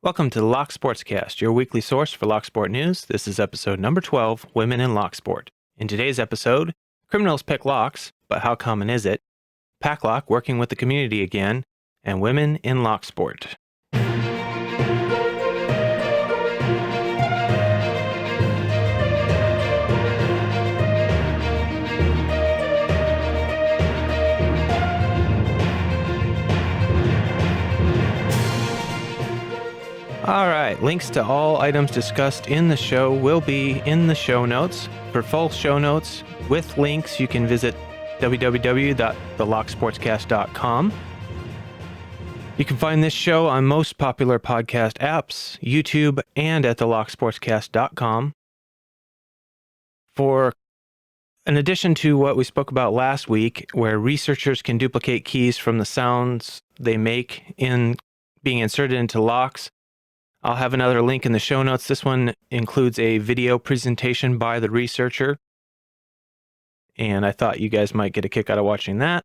Welcome to the Lock Sportscast, your weekly source for Locksport news. This is episode number 12, Women in Locksport. In today's episode, criminals pick locks, but how common is it? PACLOCK working with the community again, and women in Locksport. All right, links to all items discussed in the show will be in the show notes. For full show notes with links, you can visit www.thelocksportscast.com. You can find this show on most popular podcast apps, YouTube, and at thelocksportscast.com. In addition to what we spoke about last week, where researchers can duplicate keys from the sounds they make in being inserted into locks, I'll have another link in the show notes. This one includes a video presentation by the researcher, and I thought you guys might get a kick out of watching that.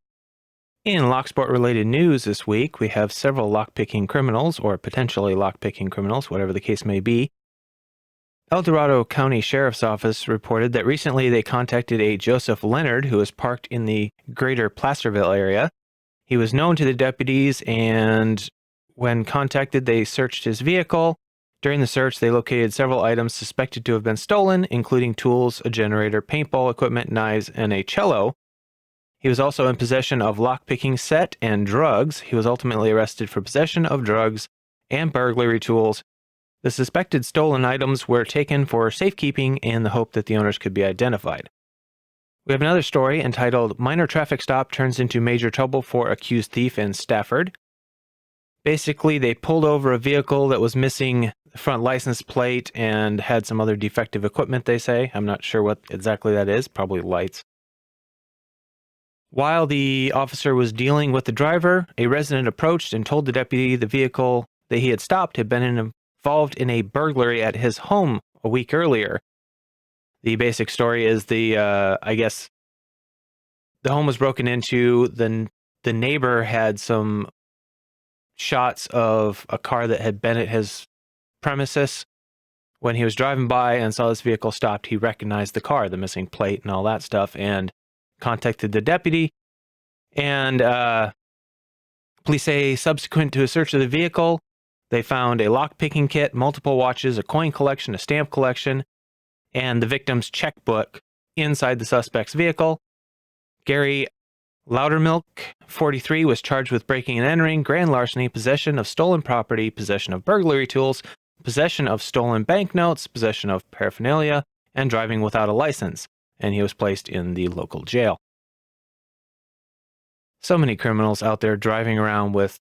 In Locksport-related news this week, we have several lockpicking criminals, or potentially lockpicking criminals, whatever the case may be. El Dorado County Sheriff's Office reported that recently they contacted a Joseph Leonard who was parked in the greater Placerville area. He was known to the deputies, and when contacted, they searched his vehicle. During the search, they located several items suspected to have been stolen, including tools, a generator, paintball equipment, knives, and a cello. He was also in possession of lockpicking set and drugs. He was ultimately arrested for possession of drugs and burglary tools. The suspected stolen items were taken for safekeeping in the hope that the owners could be identified. We have another story entitled Minor Traffic Stop Turns into Major Trouble for Accused Thief in Stafford. Basically, they pulled over a vehicle that was missing the front license plate and had some other defective equipment, they say. I'm not sure what exactly that is, probably lights. While the officer was dealing with the driver, a resident approached and told the deputy the vehicle that he had stopped had been involved in a burglary at his home a week earlier. The basic story is I guess the home was broken into. The neighbor had some shots of a car that had been at his premises. When he was driving by and saw this vehicle stopped, he recognized the car, the missing plate and all that stuff, and contacted the deputy. And police say subsequent to a search of the vehicle, they found a lock-picking kit, multiple watches, a coin collection, a stamp collection, and the victim's checkbook inside the suspect's vehicle. Gary Loudermilk, 43, was charged with breaking and entering, grand larceny, possession of stolen property, possession of burglary tools, possession of stolen banknotes, possession of paraphernalia, and driving without a license, and he was placed in the local jail. So many criminals out there driving around with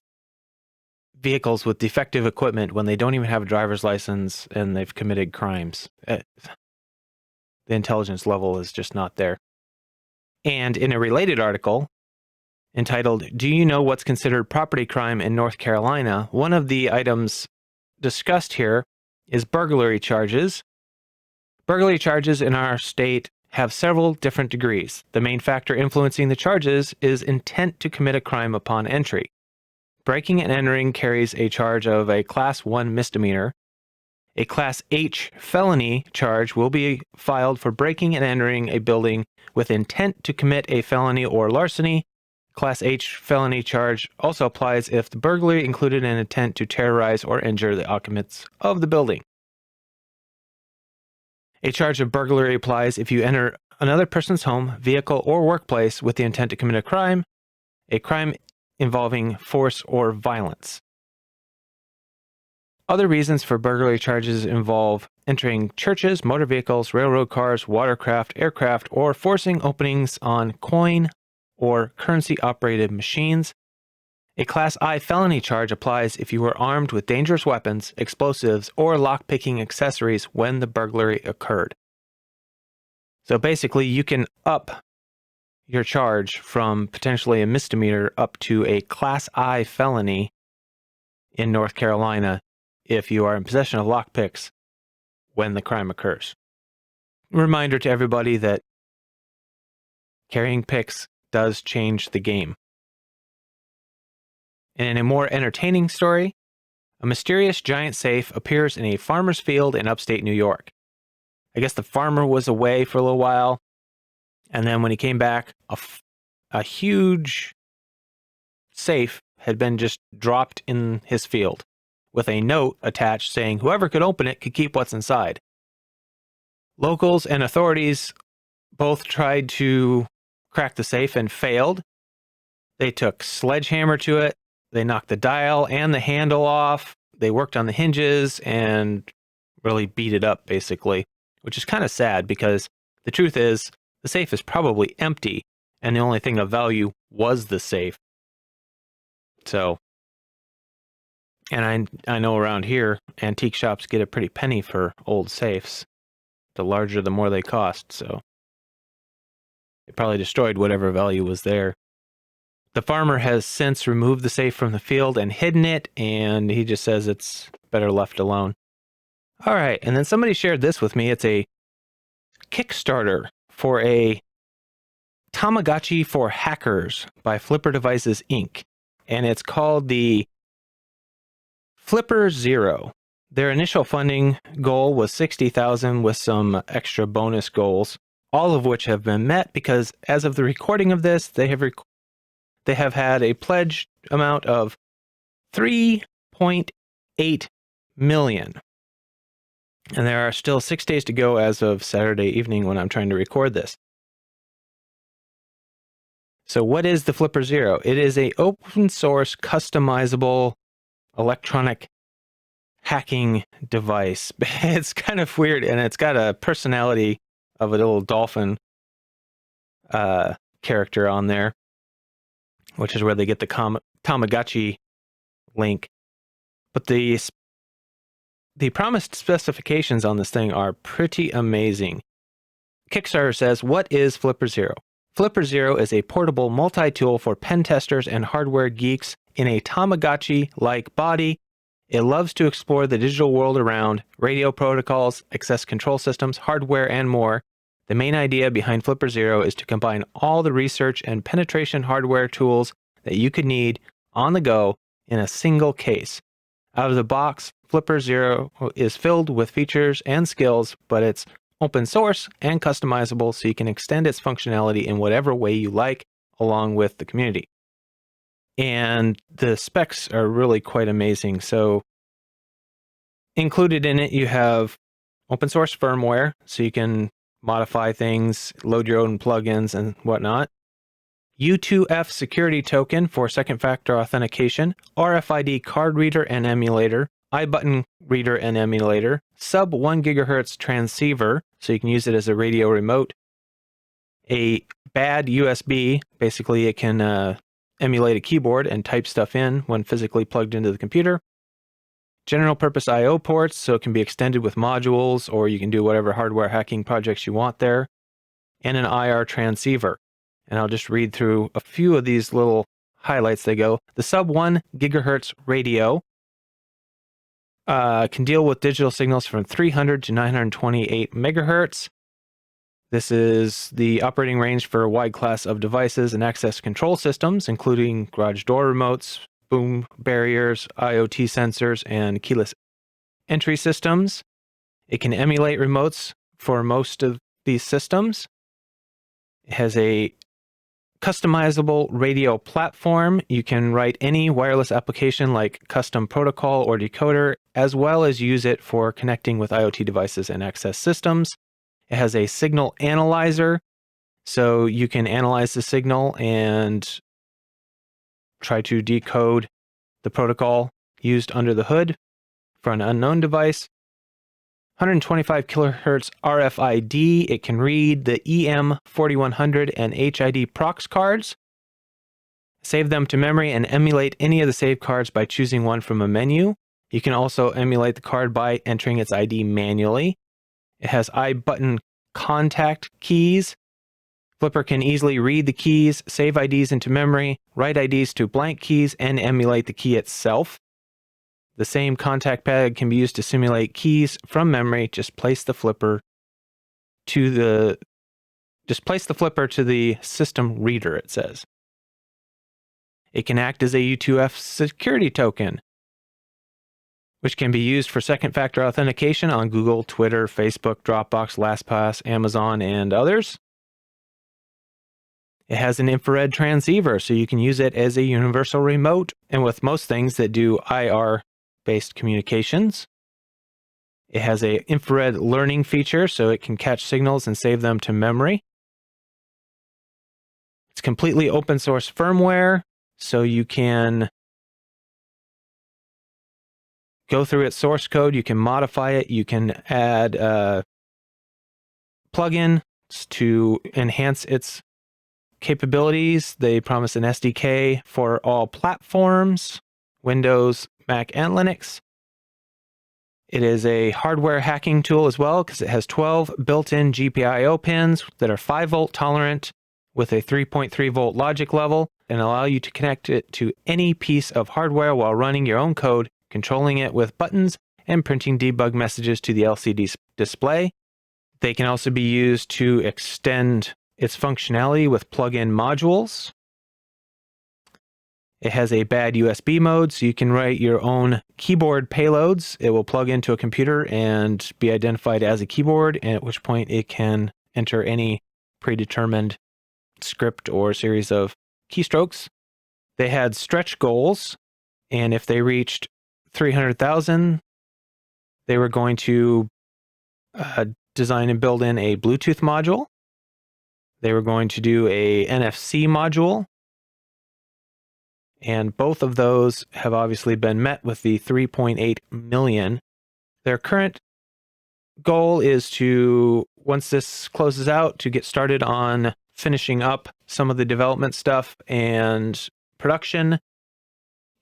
vehicles with defective equipment when they don't even have a driver's license and they've committed crimes. The intelligence level is just not there. And in a related article entitled, Do You Know What's Considered Property Crime in North Carolina? One of the items discussed here is burglary charges. Burglary charges in our state have several different degrees. The main factor influencing the charges is intent to commit a crime upon entry. Breaking and entering carries a charge of a Class 1 misdemeanor. A Class H felony charge will be filed for breaking and entering a building with intent to commit a felony or larceny. Class H felony charge also applies if the burglary included an intent to terrorize or injure the occupants of the building. A charge of burglary applies if you enter another person's home, vehicle, or workplace with the intent to commit a crime involving force or violence. Other reasons for burglary charges involve entering churches, motor vehicles, railroad cars, watercraft, aircraft, or forcing openings on coin or currency-operated machines. A Class I felony charge applies if you were armed with dangerous weapons, explosives, or lock-picking accessories when the burglary occurred. So basically, you can up your charge from potentially a misdemeanor up to a Class I felony in North Carolina if you are in possession of lockpicks when the crime occurs. Reminder to everybody that carrying picks does change the game. And in a more entertaining story, A mysterious giant safe appears in a farmer's field in upstate New York. I guess the farmer was away for a little while, and then when he came back, a huge safe had been just dropped in his field with a note attached saying whoever could open it could keep what's inside. Locals and authorities both tried to crack the safe and failed. They took sledgehammer to it. They knocked the dial and the handle off. They worked on the hinges and really beat it up, basically, which is kind of sad because the truth is the safe is probably empty and the only thing of value was the safe. So, and I know around here, antique shops get a pretty penny for old safes. The larger, the more they cost, so it probably destroyed whatever value was there. The farmer has since removed the safe from the field and hidden it, and he just says it's better left alone. All right, and then somebody shared this with me. It's a Kickstarter for a Tamagotchi for Hackers by Flipper Devices, Inc., and it's called the Flipper Zero. Their initial funding goal was $60,000 with some extra bonus goals, all of which have been met because as of the recording of this, they have had a pledged amount of $3.8 million. And there are still 6 days to go as of Saturday evening when I'm trying to record this. So what is the Flipper Zero? It is an open source, customizable electronic hacking device. It's kind of weird, and it's got a personality of a little dolphin character on there, which is where they get the Tamagotchi link. But the promised specifications on this thing are pretty amazing. Kickstarter says, what is Flipper Zero? Flipper Zero is a portable multi-tool for pen testers and hardware geeks in a Tamagotchi-like body. It loves to explore the digital world around radio protocols, access control systems, hardware, and more. The main idea behind Flipper Zero is to combine all the research and penetration hardware tools that you could need on the go in a single case. Out of the box, Flipper Zero is filled with features and skills, but it's open source and customizable so you can extend its functionality in whatever way you like along with the community. And the specs are really quite amazing. So included in it, you have open source firmware, so you can modify things, load your own plugins and whatnot. U2F security token for second factor authentication, RFID card reader and emulator, iButton reader and emulator, sub 1 gigahertz transceiver, so you can use it as a radio remote, a bad USB, basically it can emulate a keyboard and type stuff in when physically plugged into the computer. General purpose I/O ports, so it can be extended with modules, or you can do whatever hardware hacking projects you want there. And an IR transceiver. And I'll just read through a few of these little highlights. They go, the sub 1 gigahertz radio can deal with digital signals from 300 to 928 megahertz. This is the operating range for a wide class of devices and access control systems, including garage door remotes, boom barriers, IoT sensors, and keyless entry systems. It can emulate remotes for most of these systems. It has a customizable radio platform. You can write any wireless application like custom protocol or decoder, as well as use it for connecting with IoT devices and access systems. It has a signal analyzer, so you can analyze the signal and try to decode the protocol used under the hood for an unknown device. 125 kilohertz RFID. It can read the EM4100 and HID prox cards, save them to memory, and emulate any of the saved cards by choosing one from a menu. You can also emulate the card by entering its ID manually. It has iButton contact keys. Flipper can easily read the keys, save IDs into memory, write IDs to blank keys, and emulate the key itself. The same contact pad can be used to simulate keys from memory. Just place the flipper to the system reader, it says. It can act as a U2F security token. which can be used for second-factor authentication on Google, Twitter, Facebook, Dropbox, LastPass, Amazon, and others. It has an infrared transceiver, so you can use it as a universal remote, and with most things that do IR-based communications. It has an infrared learning feature, so it can catch signals and save them to memory. It's completely open source firmware, so you can go through its source code, you can modify it, you can add plugins to enhance its capabilities. They promise an SDK for all platforms, Windows, Mac, and Linux. It is a hardware hacking tool as well because it has 12 built-in GPIO pins that are 5-volt tolerant with a 3.3-volt logic level and allow you to connect it to any piece of hardware while running your own code, controlling it with buttons, and printing debug messages to the LCD display. They can also be used to extend its functionality with plug-in modules. It has a bad USB mode, so you can write your own keyboard payloads. It will plug into a computer and be identified as a keyboard, and at which point it can enter any predetermined script or series of keystrokes. They had stretch goals, and if they reached 300,000, they were going to design and build in a Bluetooth module. They were going to do a NFC module. And both of those have obviously been met with the 3.8 million. Their current goal is to, once this closes out, to get started on finishing up some of the development stuff and production.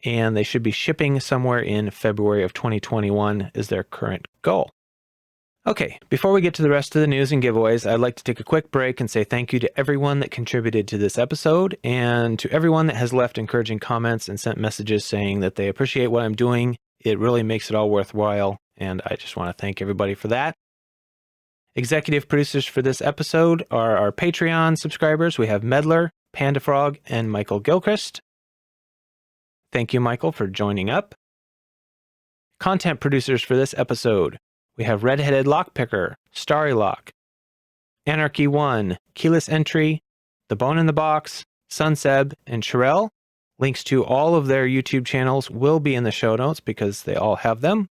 And they should be shipping somewhere in February of 2021 is their current goal. Okay, before we get to the rest of the news and giveaways, I'd like to take a quick break and say thank you to everyone that contributed to this episode and to everyone that has left encouraging comments and sent messages saying that they appreciate what I'm doing. It really makes it all worthwhile, and I just want to thank everybody for that. Executive producers for this episode are our Patreon subscribers. We have Medler, Pandafrog, and Michael Gilchrist. Thank you, Michael, for joining up. Content producers for this episode. We have Redheaded Lockpicker, Starry Lock, Anarchy 1, Keyless Entry, The Bone in the Box, Sunseb, and Sherelle. Links to all of their YouTube channels will be in the show notes because they all have them.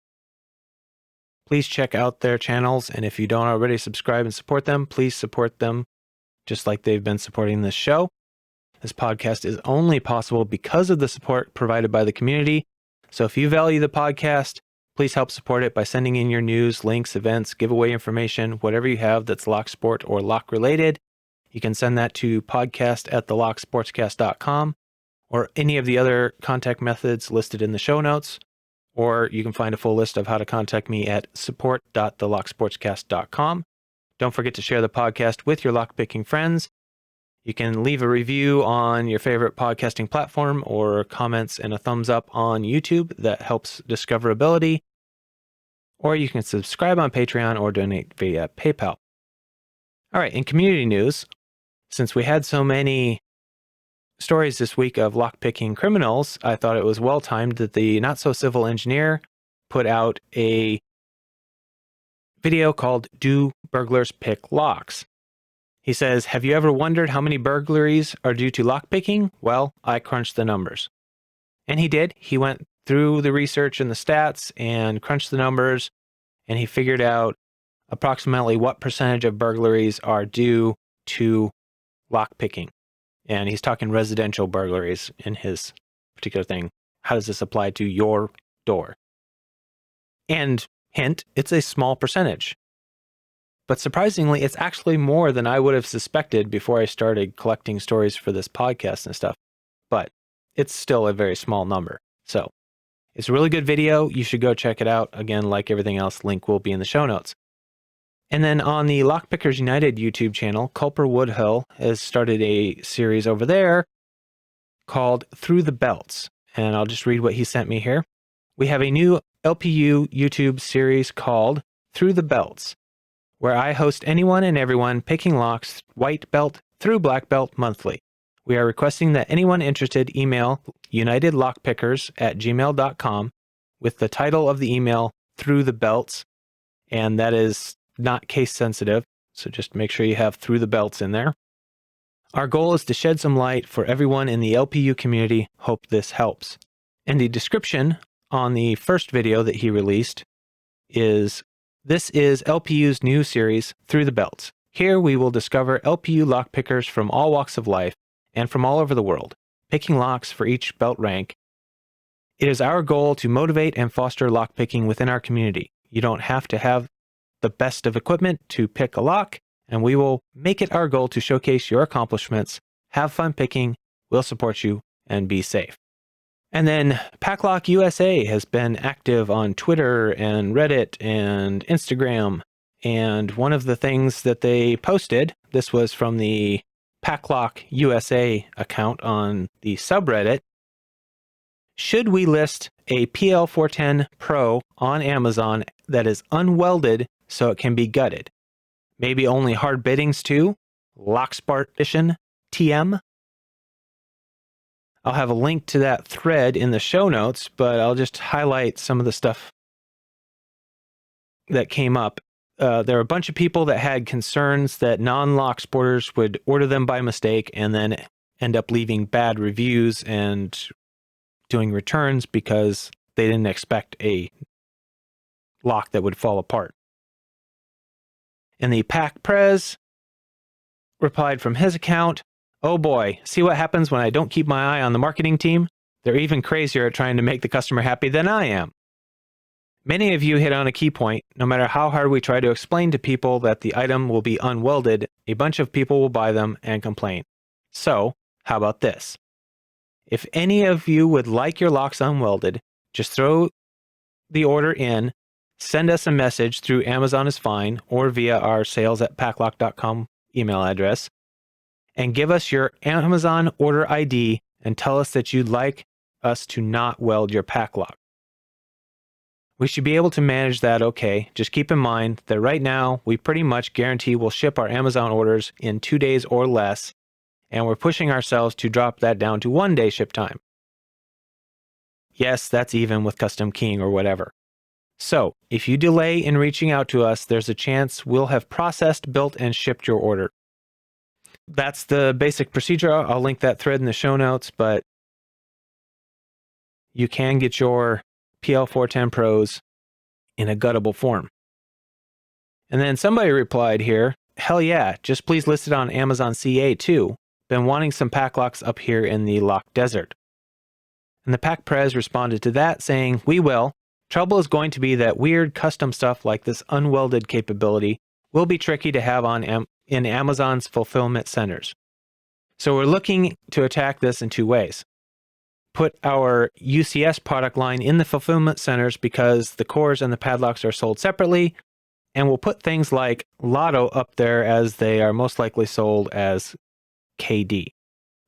Please check out their channels, and if you don't already subscribe and support them, please support them just like they've been supporting this show. This podcast is only possible because of the support provided by the community. So if you value the podcast, please help support it by sending in your news, links, events, giveaway information, whatever you have that's Locksport or Lock related. You can send that to podcast@thelocksportscast.com or any of the other contact methods listed in the show notes. Or you can find a full list of how to contact me at support.thelocksportscast.com. Don't forget to share the podcast with your lockpicking friends. You can leave a review on your favorite podcasting platform or comments and a thumbs up on YouTube. That helps discoverability. Or you can subscribe on Patreon or donate via PayPal. All right, in community news, since we had so many stories this week of lockpicking criminals, I thought it was well-timed that the not-so-civil engineer put out a video called Do Burglars Pick Locks? He says, have you ever wondered how many burglaries are due to lockpicking? Well, I crunched the numbers. And he did. He went through the research and the stats and crunched the numbers, and he figured out approximately what percentage of burglaries are due to lockpicking. And he's talking residential burglaries in his particular thing. How does this apply to your door? And hint, it's a small percentage. But surprisingly, it's actually more than I would have suspected before I started collecting stories for this podcast and stuff. But it's still a very small number. So it's a really good video. You should go check it out. Again, like everything else, link will be in the show notes. And then on the Lockpickers United YouTube channel, Culper Woodhill has started a series over there called Through the Belts. And I'll just read what he sent me here. We have a new LPU YouTube series called Through the Belts, where I host anyone and everyone picking locks white belt through black belt monthly. We are requesting that anyone interested email unitedlockpickers@gmail.com with the title of the email through the belts, and that is not case sensitive. So just make sure you have through the belts in there. Our goal is to shed some light for everyone in the LPU community. Hope this helps. And the description on the first video that he released is, this is LPU's new series, Through the Belts. Here we will discover LPU lockpickers from all walks of life and from all over the world, picking locks for each belt rank. It is our goal to motivate and foster lockpicking within our community. You don't have to have the best of equipment to pick a lock, and we will make it our goal to showcase your accomplishments, have fun picking, we'll support you, and be safe. And then PACLOCK USA has been active on Twitter and Reddit and Instagram. And one of the things that they posted, this was from the PACLOCK USA account on the subreddit. Should we list a PL410 Pro on Amazon that is unwelded so it can be gutted? Maybe only hard biddings too? Locksport edition TM? I'll have a link to that thread in the show notes, but I'll just highlight some of the stuff that came up. There were a bunch of people that had concerns that non-Locksporters would order them by mistake and then end up leaving bad reviews and doing returns because they didn't expect a lock that would fall apart. And the Pac Prez replied from his account, "Oh boy, see what happens when I don't keep my eye on the marketing team? They're even crazier at trying to make the customer happy than I am." Many of you hit on a key point. No matter how hard we try to explain to people that the item will be unwelded, a bunch of people will buy them and complain. So, how about this? If any of you would like your locks unwelded, just throw the order in, send us a message through Amazon is Fine or via our sales@paclock.com email address, and give us your Amazon order ID and tell us that you'd like us to not weld your PACLOCK. We should be able to manage that okay. Just keep in mind that right now, we pretty much guarantee we'll ship our Amazon orders in 2 days or less, and we're pushing ourselves to drop that down to 1 day ship time. Yes, that's even with custom keying or whatever. So, if you delay in reaching out to us, there's a chance we'll have processed, built, and shipped your order. That's the basic procedure. I'll link that thread in the show notes, but you can get your PL410 Pros in a guttable form. And then somebody replied here, "Hell yeah, just please list it on Amazon CA too. Been wanting some PACLOCKs up here in the Lock Desert." And the Pac Prez responded to that saying, "We will. Trouble is going to be that weird custom stuff like this unwelded capability will be tricky to have on in Amazon's fulfillment centers. So we're looking to attack this in 2 ways. Put our UCS product line in the fulfillment centers because the cores and the padlocks are sold separately, and we'll put things like Lotto up there as they are most likely sold as KD.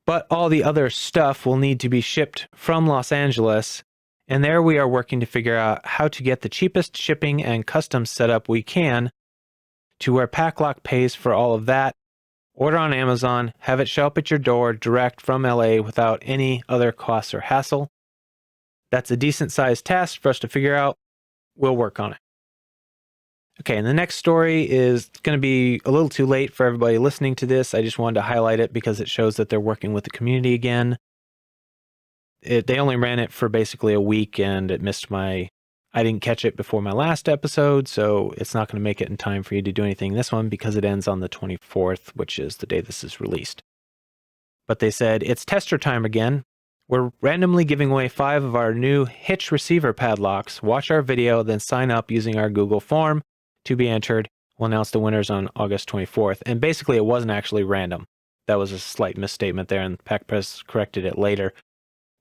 But all the other stuff will need to be shipped from Los Angeles, and there we are working to figure out how to get the cheapest shipping and customs setup we can to where PACLOCK pays for all of that. Order on Amazon, have it show up at your door direct from LA without any other costs or hassle. That's a decent sized task for us to figure out. We'll work on it." Okay, and the next story is going to be a little too late for everybody listening to this. I just wanted to highlight it because it shows that they're working with the community again. They only ran it for basically a week, and it missed I didn't catch it before my last episode, so it's not going to make it in time for you to do anything in this one because it ends on the 24th, which is the day this is released. But they said, "It's tester time again. We're randomly giving away 5 of our new hitch receiver padlocks. Watch our video, then sign up using our Google form to be entered. We'll announce the winners on August 24th. And basically, it wasn't actually random. That was a slight misstatement there, and Pac Prez corrected it later.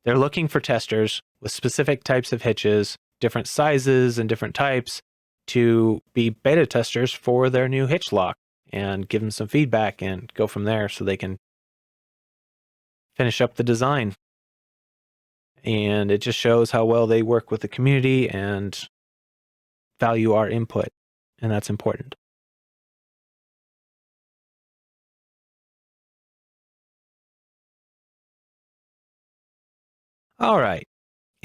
They're looking for testers with specific types of hitches, different sizes and different types, to be beta testers for their new hitch lock and give them some feedback and go from there so they can finish up the design. And it just shows how well they work with the community and value our input, and that's important. All right.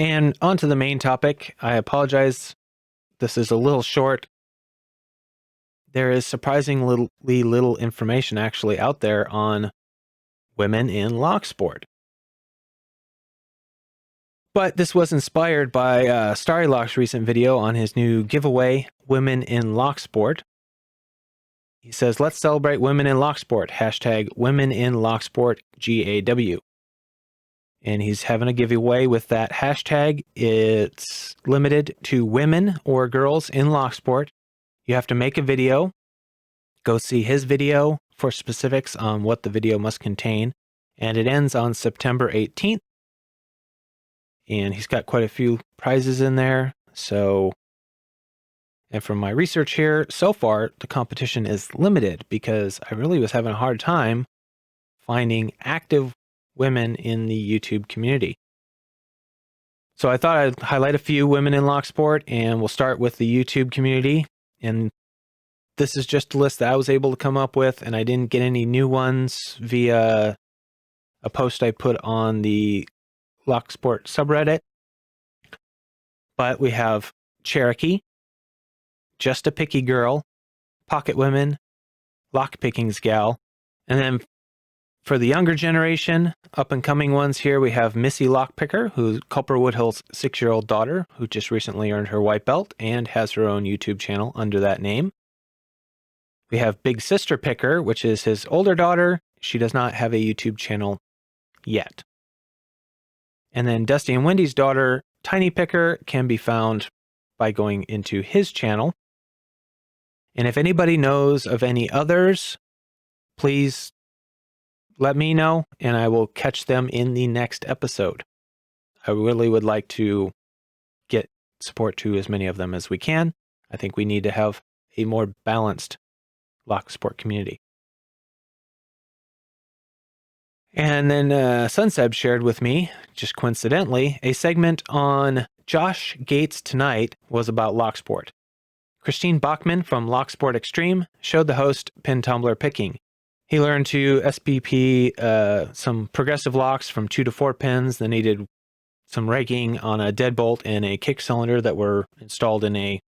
And on to the main topic. I apologize. This is a little short. There is surprisingly little information actually out there on women in Locksport. But this was inspired by Starry Lock's recent video on his new giveaway, Women in Locksport. He says, let's celebrate women in Locksport, hashtag women in Locksport GAW. And he's having a giveaway with that hashtag. It's limited to women or girls in Locksport. You have to make a video. Go see his video for specifics on what the video must contain. And it ends on September 18th. And he's got quite a few prizes in there. So, and from my research here, so far, the competition is limited because I really was having a hard time finding active women in the YouTube community. So I thought I'd highlight a few women in Locksport, and we'll start with the YouTube community. And this is just a list that I was able to come up with, and I didn't get any new ones via a post I put on the Locksport subreddit. But we have Cherokee, Just a Picky Girl, Pocket Women, Lockpickings Gal, and then for the younger generation, up-and-coming ones here, we have Missy Lockpicker, who's Culper Woodhill's 6-year-old daughter, who just recently earned her white belt and has her own YouTube channel under that name. We have Big Sister Picker, which is his older daughter. She does not have a YouTube channel yet. And then Dusty and Wendy's daughter, Tiny Picker, can be found by going into his channel. And if anybody knows of any others, please let me know, and I will catch them in the next episode. I really would like to get support to as many of them as we can. I think we need to have a more balanced Locksport community. And then Sunseb shared with me, just coincidentally, a segment on Josh Gates Tonight was about Locksport. Christine Bachman from Locksport Extreme showed the host pin tumbler picking. He learned to SPP some progressive locks from 2 to 4 pins, then needed some rigging on a deadbolt and a kick cylinder that were installed in a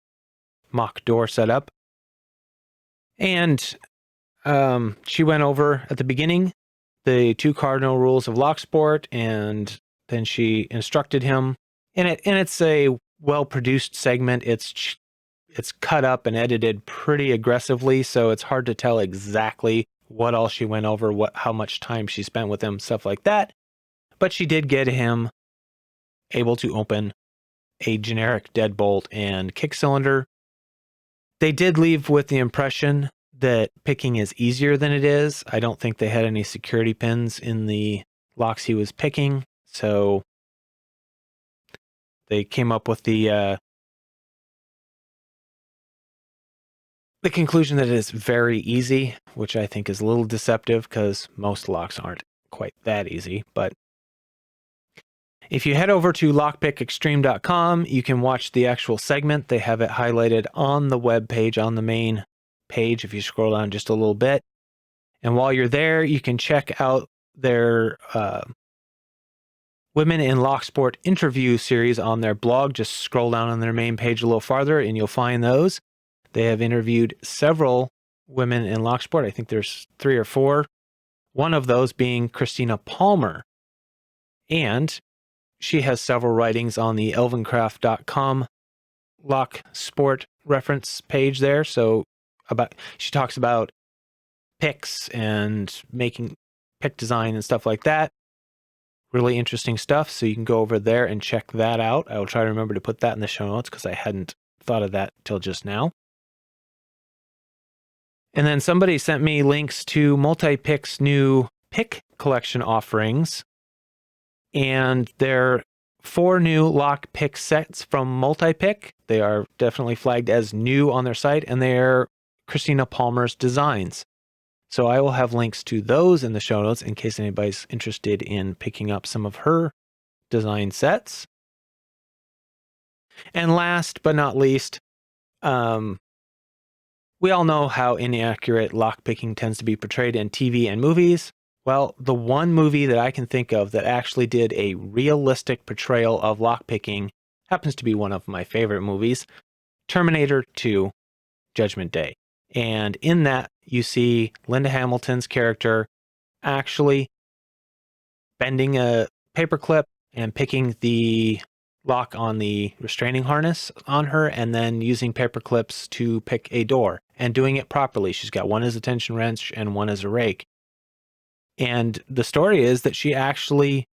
mock door setup. And she went over at the beginning the 2 cardinal rules of Locksport, and then she instructed him. And it's a well-produced segment. It's cut up and edited pretty aggressively, so it's hard to tell exactly what all she went over, how much time she spent with him, stuff like that. But she did get him able to open a generic deadbolt and kick cylinder. They did leave with the impression that picking is easier than it is. I don't think they had any security pins in the locks he was picking, so they came up with the conclusion that it is very easy, which I think is a little deceptive because most locks aren't quite that easy. But if you head over to lockpickextreme.com, you can watch the actual segment. They have it highlighted on the web page, on the main page, if you scroll down just a little bit. And while you're there, you can check out their Women in Locksport interview series on their blog. Just scroll down on their main page a little farther and you'll find those. They have interviewed several women in Locksport. I think there's 3 or 4. One of those being Christina Palmer. And she has several writings on the elvencraft.com Locksport reference page there. So she talks about picks and making pick design and stuff like that. Really interesting stuff. So you can go over there and check that out. I will try to remember to put that in the show notes because I hadn't thought of that till just now. And then somebody sent me links to Multi-Pick's new pick collection offerings. And they're 4 new lock pick sets from Multi-Pick. They are definitely flagged as new on their site, and they're Christina Palmer's designs. So I will have links to those in the show notes in case anybody's interested in picking up some of her design sets. And last but not least, we all know how inaccurate lockpicking tends to be portrayed in TV and movies. Well, the one movie that I can think of that actually did a realistic portrayal of lockpicking happens to be one of my favorite movies, Terminator 2, Judgment Day. And in that, you see Linda Hamilton's character actually bending a paperclip and picking the lock on the restraining harness on her, and then using paper clips to pick a door and doing it properly. She's got one as a tension wrench and one as a rake. And the story is that she actually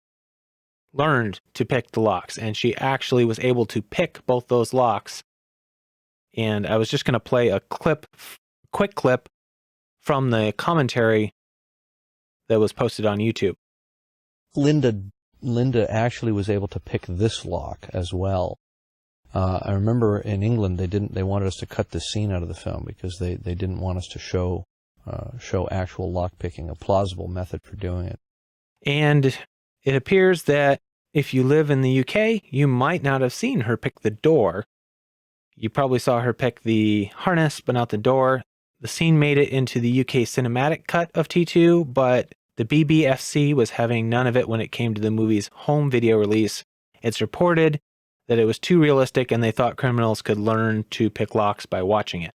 learned to pick the locks, and she actually was able to pick both those locks. And I was just going to play a quick clip from the commentary that was posted on YouTube. Linda actually was able to pick this lock as well. I remember in England they wanted us to cut this scene out of the film because they didn't want us to show actual lock picking, a plausible method for doing it. And it appears that if you live in the UK, you might not have seen her pick the door. You probably saw her pick the harness, but not the door. The scene made it into the UK cinematic cut of T2, but the BBFC was having none of it when it came to the movie's home video release. It's reported that it was too realistic and they thought criminals could learn to pick locks by watching it.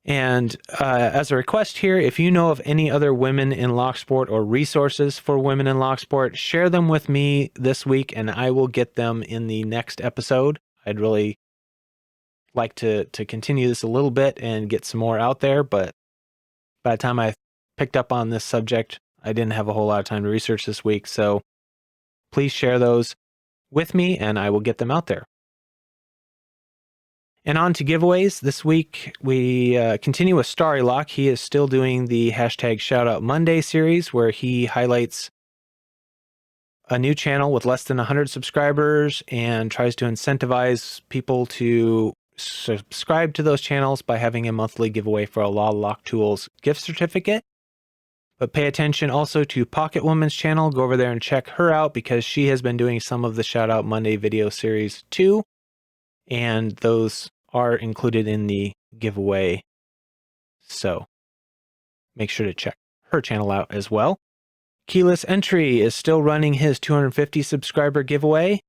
And as a request here, if you know of any other women in Locksport or resources for women in Locksport, share them with me this week and I will get them in the next episode. I'd really like to continue this a little bit and get some more out there, but by the time I picked up on this subject, I didn't have a whole lot of time to research this week, so please share those with me and I will get them out there. And on to giveaways. This week, we continue with Starry Lock. He is still doing the hashtag Shoutout Monday series where he highlights a new channel with less than 100 subscribers and tries to incentivize people to subscribe to those channels by having a monthly giveaway for a Law Lock Tools gift certificate. But pay attention also to Pocket Woman's channel. Go over there and check her out because she has been doing some of the Shoutout Monday video series too. And those are included in the giveaway. So make sure to check her channel out as well. Keyless Entry is still running his 250 subscriber giveaway.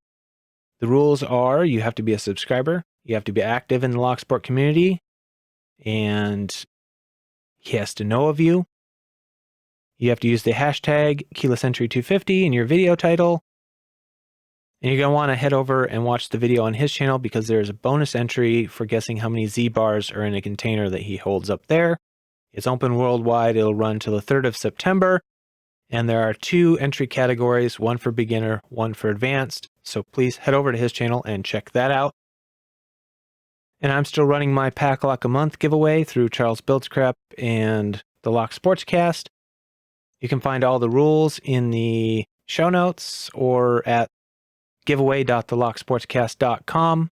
The rules are you have to be a subscriber, you have to be active in the Locksport community, and he has to know of you. You have to use the hashtag KeylessEntry250 in your video title. And you're going to want to head over and watch the video on his channel because there's a bonus entry for guessing how many Z-bars are in a container that he holds up there. It's open worldwide. It'll run till the 3rd of September. And there are 2 entry categories, one for beginner, one for advanced. So please head over to his channel and check that out. And I'm still running my PACLOCK a month giveaway through Charles Biltzcrep and the Lock Sportscast. You can find all the rules in the show notes or at giveaway.thelocksportscast.com.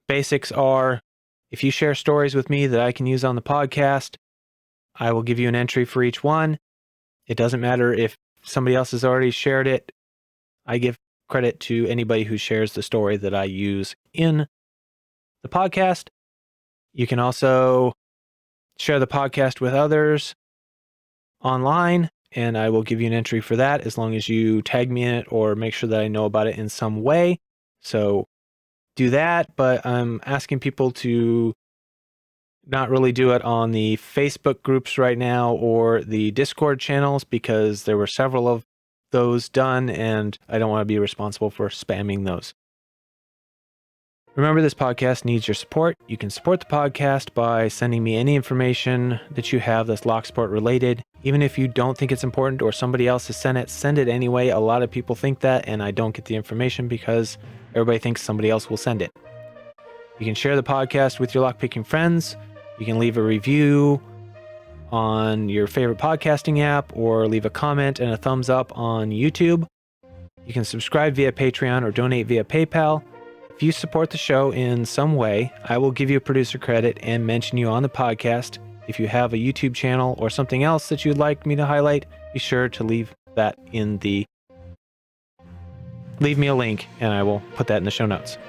Basics are, if you share stories with me that I can use on the podcast, I will give you an entry for each one. It doesn't matter if somebody else has already shared it. I give credit to anybody who shares the story that I use in the podcast. You can also share the podcast with others online, and I will give you an entry for that as long as you tag me in it or make sure that I know about it in some way. So do that, but I'm asking people to not really do it on the Facebook groups right now or the Discord channels because there were several of those done and I don't want to be responsible for spamming those. Remember, this podcast needs your support. You can support the podcast by sending me any information that you have that's Locksport related. Even if you don't think it's important or somebody else has sent it anyway. A lot of people think that, and I don't get the information because everybody thinks somebody else will send it. You can share the podcast with your lockpicking friends. You can leave a review on your favorite podcasting app or leave a comment and a thumbs up on YouTube. You can subscribe via Patreon or donate via PayPal. If you support the show in some way, I will give you a producer credit and mention you on the podcast. If you have a YouTube channel or something else that you'd like me to highlight, be sure to leave that in the... Leave me a link and I will put that in the show notes.